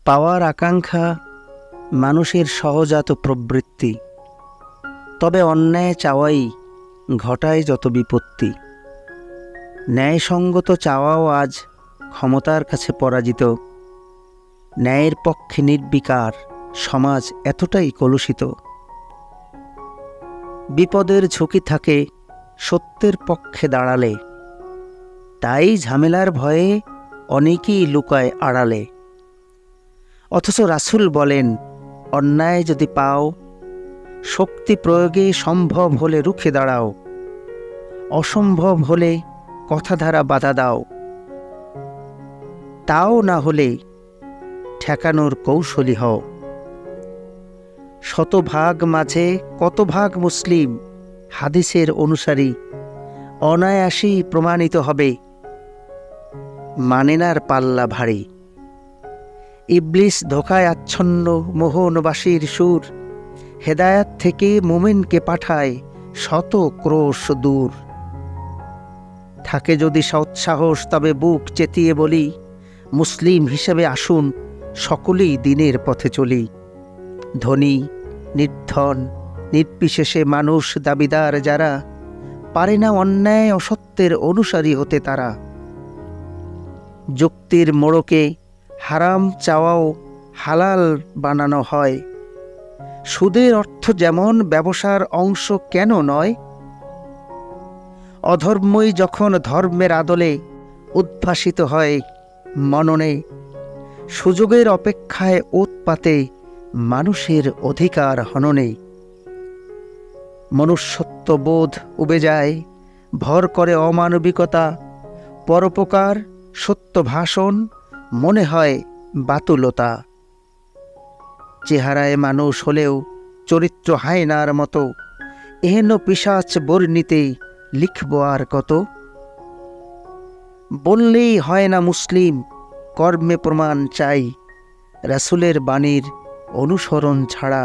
পাওয়ার আকাঙ্ক্ষা মানুষের সহজাত প্রবৃত্তি, তবে অন্যায় চাওয়াই ঘটায় যত বিপত্তি। ন্যায়সঙ্গত চাওয়াও আজ ক্ষমতার কাছে পরাজিত। ন্যায়ের পক্ষে নির্বিকার সমাজ এতটাই কলুষিত। বিপদের ঝুঁকি থাকে সত্যের পক্ষে দাঁড়ালে, তাই ঝামেলার ভয়ে অনেকেই লুকায় আড়ালে। অথচ রাসূল বলেন, অন্যায় যদি পাও, শক্তি প্রয়োগে সম্ভব হলে রুখে দাঁড়াও, অসম্ভব হলে কথা দ্বারা বাধা দাও, তাও না হলে ঠেকানোর কৌশলী হও। শতভাগ মাঝে কত ভাগ মুসলিম হাদিসের অনুসারী অনায়াসেই প্রমাণিত হবে, মানেনার পাল্লা ভারী। ইবলিস ধোঁকায় আচ্ছন্ন মোহনবাসীর সুর, হেদায়াত থেকে মুমিনকে পাঠায় শত ক্রোশ দূর। থাকে যদি সৎসাহস, তবে বুক চেতিয়ে বলি, মুসলিম হিসেবে আসুন সকলেই দিনের পথে চলি। ধনী নির্ধন নির্বিশেষে মানুষ দাবিদার যারা, পারে না অন্যায় অসত্যের অনুসারী হতে তারা। যুক্তির মোড়কে হারাম চাওয়াও হালাল বানানো হয়, সুদের অর্থ যেমন ব্যবসার অংশ কেন নয়? অধর্মই যখন ধর্মের আদলে উদ্ভাসিত হয় মননে, সুযোগের অপেক্ষায় উৎপাতে মানুষের অধিকার হননে। মনুষ্যত্ববোধ উবে যায়, ভর করে অমানবিকতা, পরোপকার সত্য ভাষণ মনে হয় বাতুলতা। চেহারায় মানুষ হলেও চরিত্র হায়নার মতো, এহেন পিশাচ বর্ণিতে লিখব আর কত। বললেই হয় না মুসলিম, কর্মে প্রমাণ চাই, রাসূলের বাণীর অনুসরণ ছাড়া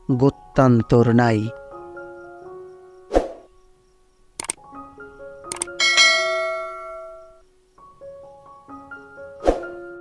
গত্যান্তর নাই।